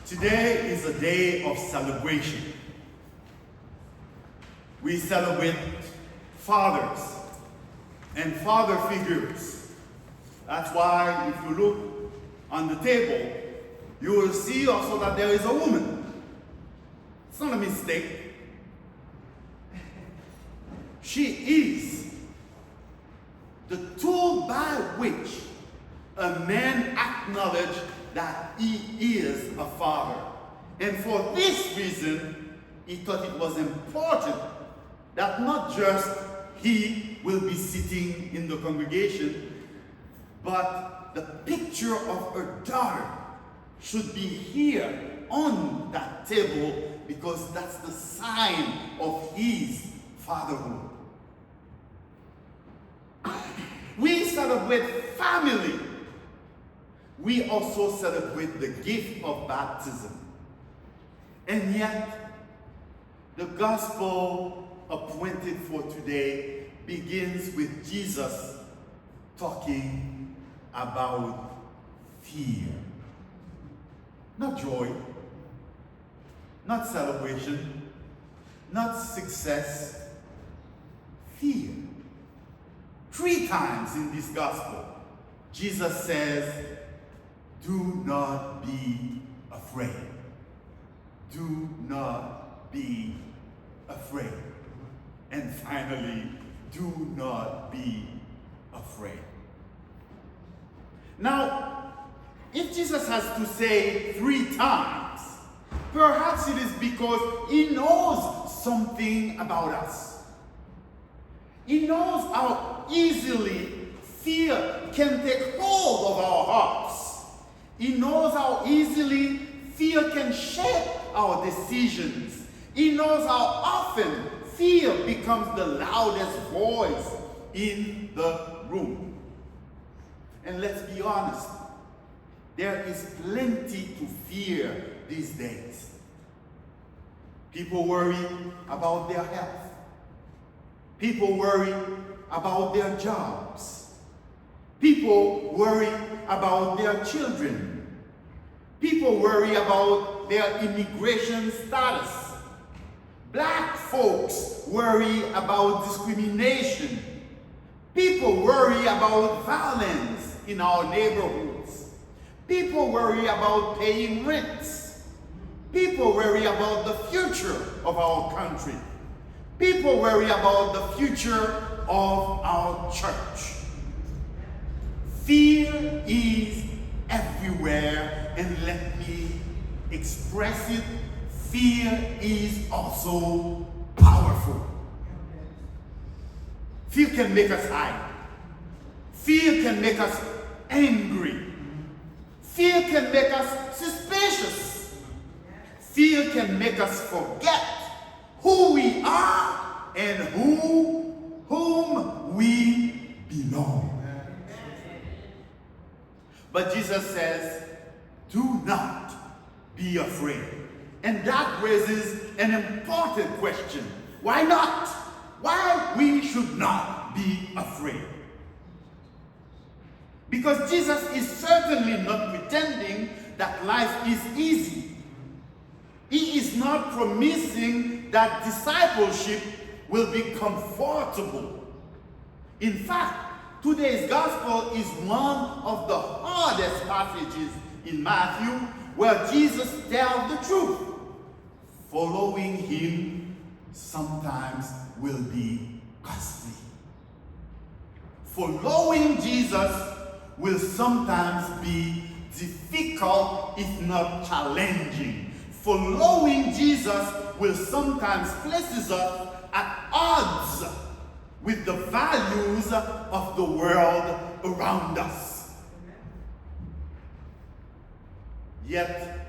Today is a day of celebration. We celebrate fathers and father figures. That's why if you look on the table, you will see also that there is a woman. It's not a mistake. She is the tool by which a man acknowledges that he is a father. And for this reason, he thought it was important that not just he will be sitting in the congregation, but the picture of her daughter should be here on that table, because that's the sign of his fatherhood. We celebrate family. We also celebrate the gift of baptism. And yet, the gospel appointed for today begins with Jesus talking about fear. Not joy, not celebration, not success, fear. 3 times in this gospel, Jesus says, do not be afraid. Do not be afraid. And finally, do not be afraid. Now, if Jesus has to say 3 times, perhaps it is because he knows something about us. He knows how easily fear can take hold of our hearts. He knows how easily fear can shape our decisions. He knows how often fear becomes the loudest voice in the room. And let's be honest, there is plenty to fear these days. People worry about their health. People worry about their jobs. People worry about their children. People worry about their immigration status. Black folks worry about discrimination. People worry about violence in our neighborhoods. People worry about paying rents. People worry about the future of our country. People worry about the future of our church. Fear is everywhere, and let me express it. Fear is also powerful. Fear can make us hide. Fear can make us angry. Fear can make us suspicious. Fear can make us forget who we are and whom we belong. But Jesus says, do not be afraid. And that raises an important question. Why not? Why we should not be afraid? Because Jesus is certainly not pretending that life is easy. He is not promising that discipleship will be comfortable. In fact, today's gospel is one of the hardest passages in Matthew, where Jesus tells the truth. Following him sometimes will be costly. Following Jesus will sometimes be difficult, if not challenging. Following Jesus will sometimes place us at odds with the values of the world around us. Yet,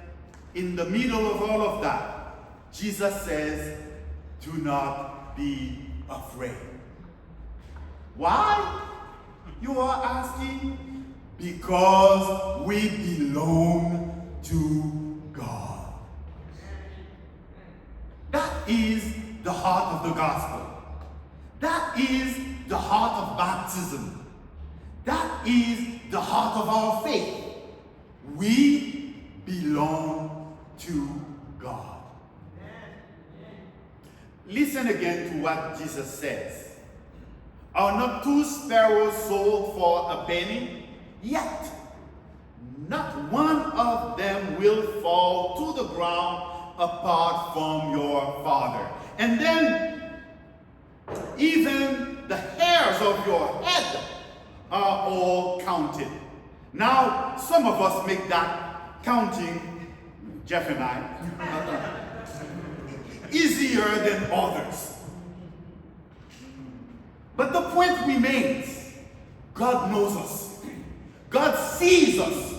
in the middle of all of that, Jesus says, do not be afraid. Why? You are asking? Because we belong to God. That is the heart of the gospel. That is the heart of baptism. That is the heart of our faith. We belong to God. Listen again to what Jesus says. Are not 2 sparrows sold for a penny? Yet not one of them will fall to the ground apart from your Father. And then even the hairs of your head are all counted. Now, some of us make that counting, Jeff and I, easier than others. But the point remains, God knows us, God sees us,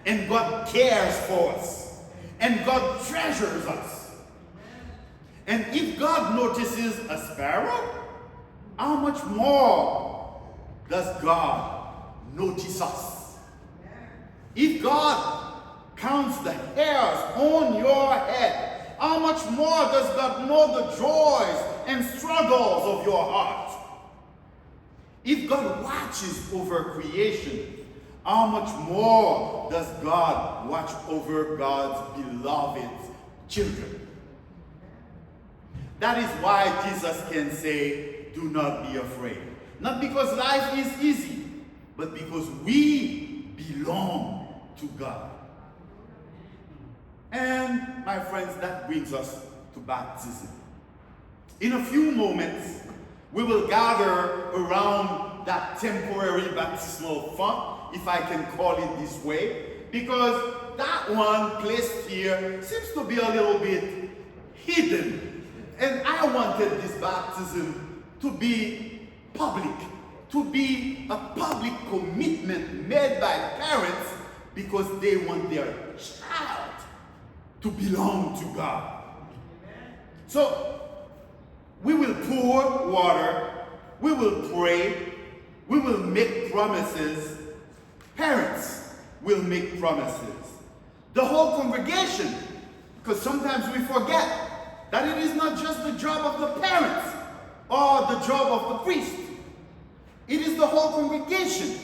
and God cares for us, and God treasures us. And if God notices a sparrow, how much more does God notice us? If God counts the hairs on your head, how much more does God know the joys and struggles of your heart? If God watches over creation, how much more does God watch over God's beloved children? That is why Jesus can say, do not be afraid. Not because life is easy, but because we belong to God. And my friends, that brings us to baptism. In a few moments, we will gather around that temporary baptismal font, if I can call it this way, because that one placed here seems to be a little bit hidden. And I wanted this baptism to be public, to be a public commitment made by parents because they want their child to belong to God. So, we will pour water, we will pray, we will make promises. Parents will make promises. The whole congregation, because sometimes we forget that it is not just the job of the parents or the job of the priest. It is the whole congregation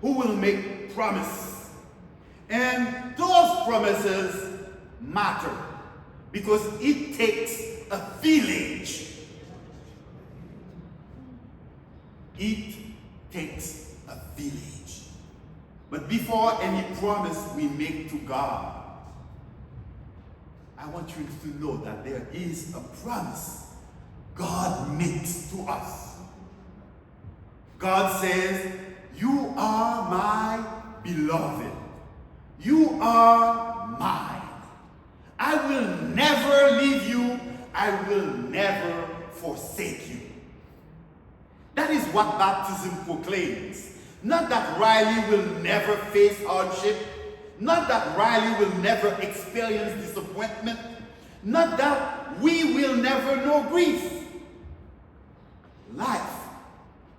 who will make promises. And those promises matter because it takes a village. It takes a village. But before any promise we make to God, I want you to know that there is a promise God makes to us. God says, you are my beloved. You are mine. I will never leave you. I will never forsake you. That is what baptism proclaims. Not that Riley will never face hardship. Not that Riley will never experience disappointment. Not that we will never know grief. Life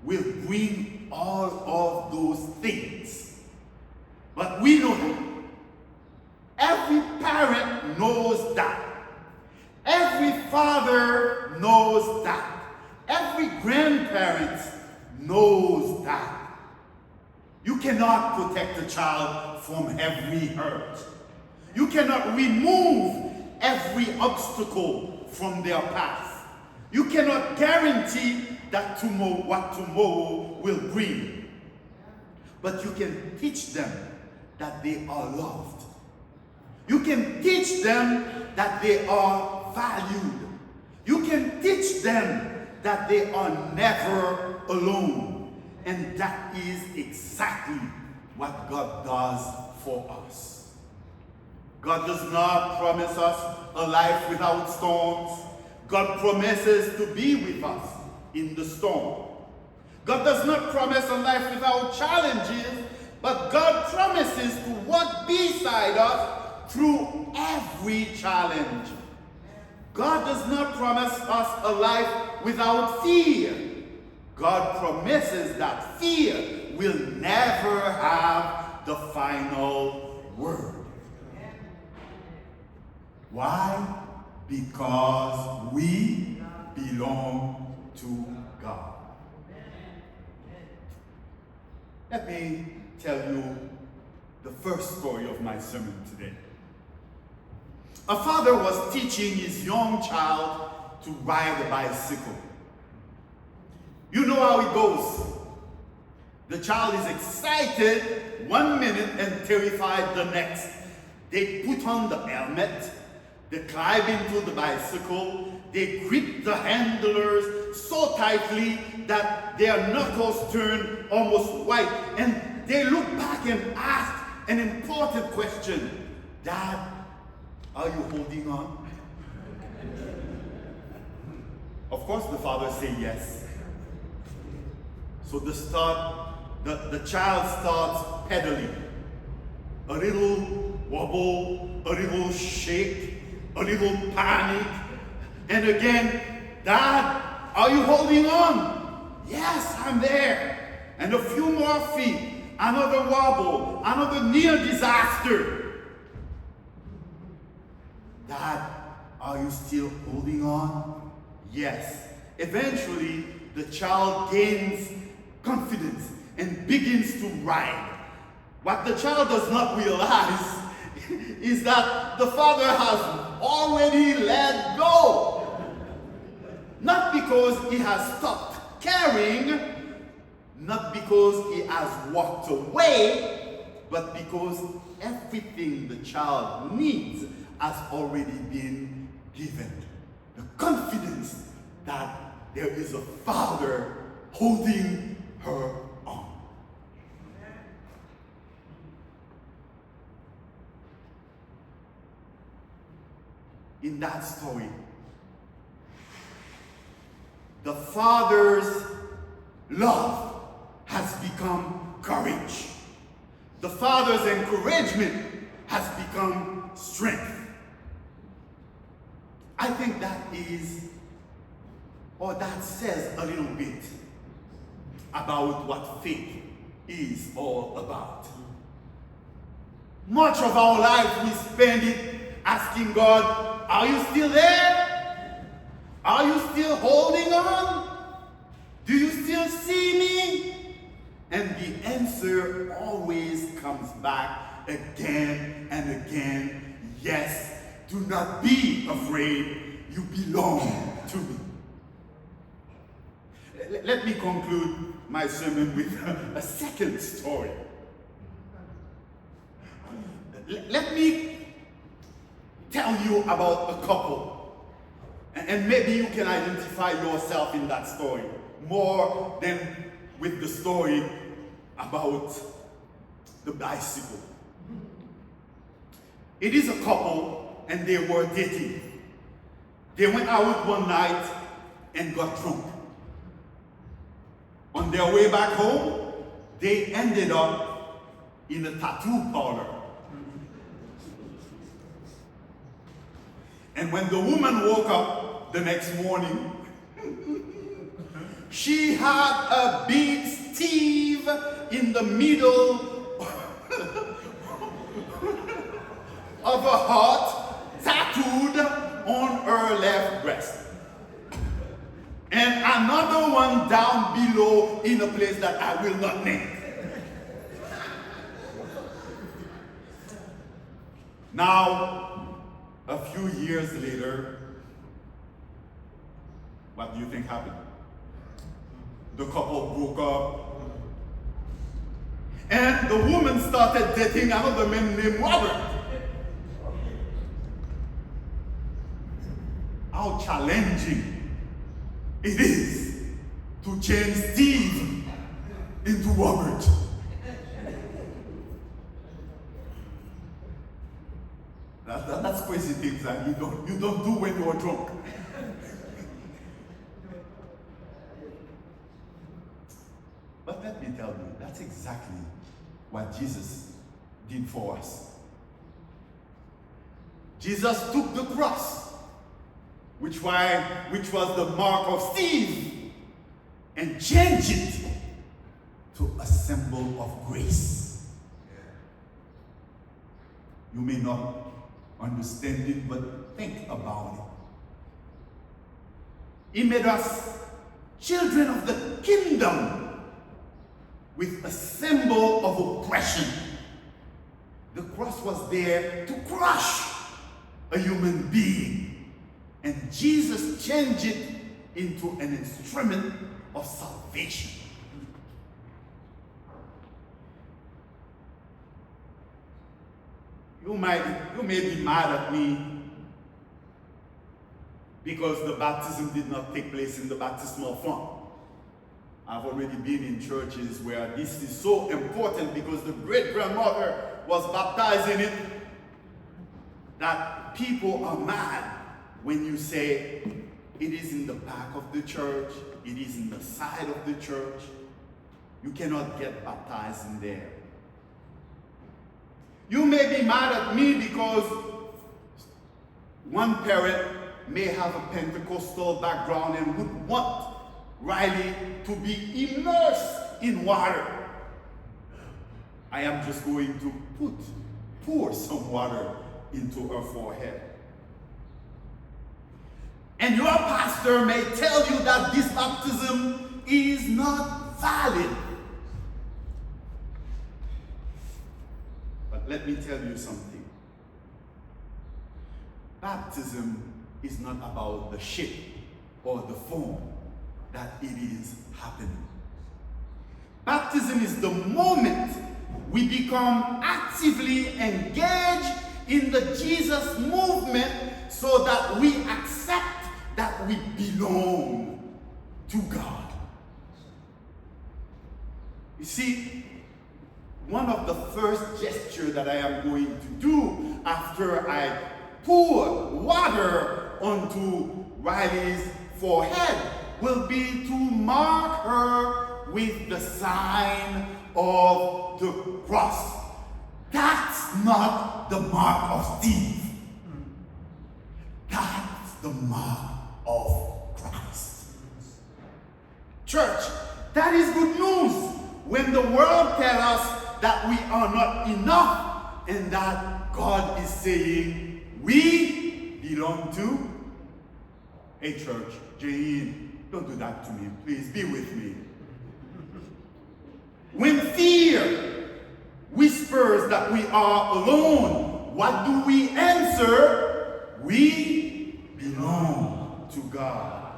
will bring all of those things. But we know that. Every parent knows that. Every father knows that. Every grandparent knows that. You cannot protect a child from every hurt. You cannot remove every obstacle from their path. You cannot guarantee that what tomorrow will bring. But you can teach them that they are loved. You can teach them that they are valued. You can teach them that they are never alone. And that is exactly what God does for us. God does not promise us a life without storms. God promises to be with us in the storm. God does not promise a life without challenges, but God promises to walk beside us through every challenge. God does not promise us a life without fear. God promises that fear will never have the final word. Why? Because we belong to God. Let me tell you the first story of my sermon today. A father was teaching his young child to ride a bicycle. You know how it goes. The child is excited 1 minute and terrified the next. They put on the helmet, they climb into the bicycle, they grip the handlers so tightly that their knuckles turn almost white, and they look back and ask an important question. Dad, are you holding on? Of course the father says yes. So the child starts pedaling. A little wobble, a little shake, a little panic, and again, Dad, are you holding on? Yes, I'm there. And a few more feet, another wobble, another near disaster. Dad, are you still holding on? Yes. Eventually, the child gains confidence and begins to ride. What the child does not realize is that the father has already let go. Not because he has stopped caring, not because he has walked away, but because everything the child needs has already been given. The confidence that there is a father holding her on. In that story, the father's love has become courage. The father's encouragement has become strength. I think that says a little bit about what faith is all about. Much of our life we spend it asking God, are you still there? Are you still holding on? Do you still see me? And the answer always comes back again and again. Yes, do not be afraid. You belong to me. Let me conclude my sermon with a second story. Let me tell you about a couple. And maybe you can identify yourself in that story more than with the story about the bicycle. It is a couple and they were dating. They went out one night and got drunk. On their way back home, they ended up in a tattoo parlor. And when the woman woke up the next morning, she had a big Steve in the middle of a heart tattooed on her left breast. And another one down below in a place that I will not name. Now, a few years later, what do you think happened? The couple broke up. And the woman started dating another man named Robert. How challenging it is to change Steve into Robert. That's crazy things that you don't do when you are drunk. But let me tell you, that's exactly what Jesus did for us. Jesus took the cross, which was the mark of Steve, and changed it to a symbol of grace. You may not understand it, but think about it. He made us children of the kingdom with a symbol of oppression. The cross was there to crush a human being. And Jesus changed it into an instrument of salvation. You may be mad at me because the baptism did not take place in the baptismal font. I've already been in churches where this is so important because the great-grandmother was baptized in it, that people are mad when you say it is in the back of the church, it is in the side of the church. You cannot get baptized in there. You may be mad at me because one parent may have a Pentecostal background and would want Riley to be immersed in water. I am just going to pour some water into her forehead. And your pastor may tell you that this baptism is not valid. But let me tell you something. Baptism is not about the shape or the form that it is happening. Baptism is the moment we become actively engaged in the Jesus movement so that we accept that we belong to God. You see, one of the first gestures that I am going to do after I pour water onto Riley's forehead will be to mark her with the sign of the cross. That's not the mark of Steve. That's the mark of Christ. Church, that is good news when the world tells us that we are not enough and that God is saying we belong to. Hey church, Jane, don't do that to me. Please be with me. When fear whispers that we are alone, what do we answer? We belong to God.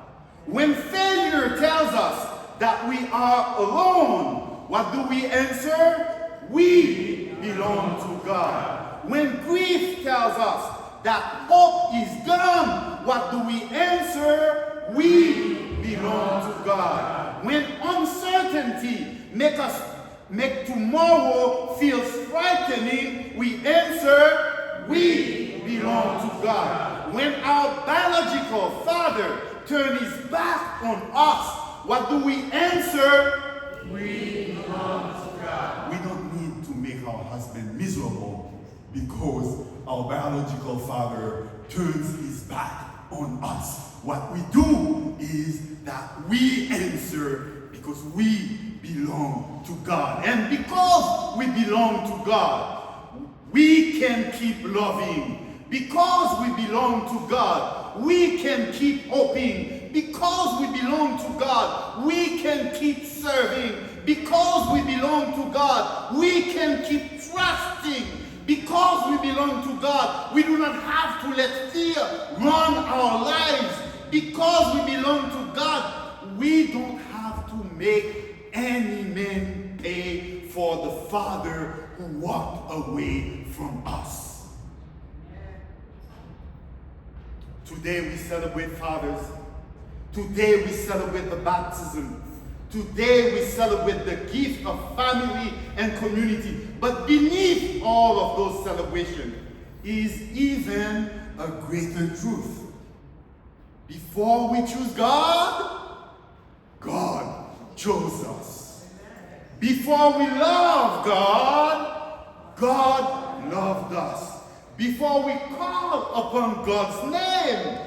When failure tells us that we are alone, what do we answer? We belong to God. When grief tells us that hope is gone, what do we answer? We belong to God. When uncertainty make tomorrow feel frightening, we answer, we belong to God. When our biological father turns his back on us, what do we answer? We belong to God. We don't need to make our husband miserable because our biological father turns his back on us. What we do is that we answer because we belong to God. And because we belong to God, we can keep loving. Because we belong to God, we can keep hoping. Because we belong to God, we can keep serving. Because we belong to God, we can keep trusting. Because we belong to God, we do not have to let fear run our lives. Because we belong to God, we don't have to make any man pay for the Father who walked away from us. Today we celebrate fathers. Today we celebrate the baptism. Today we celebrate the gift of family and community. But beneath all of those celebrations is even a greater truth. Before we choose God, God chose us. Before we love God, God loved us. Before we call upon God's name,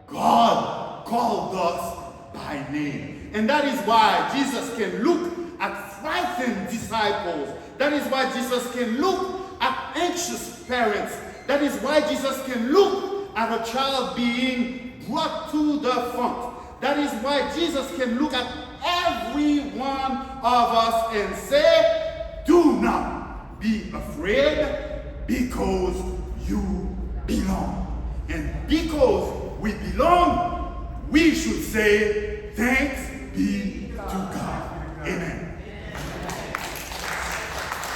God called us by name. And that is why Jesus can look at frightened disciples. That is why Jesus can look at anxious parents. That is why Jesus can look at a child being brought to the front. That is why Jesus can look at every one of us and say, do not be afraid because you belong. And because we belong, we should say thanks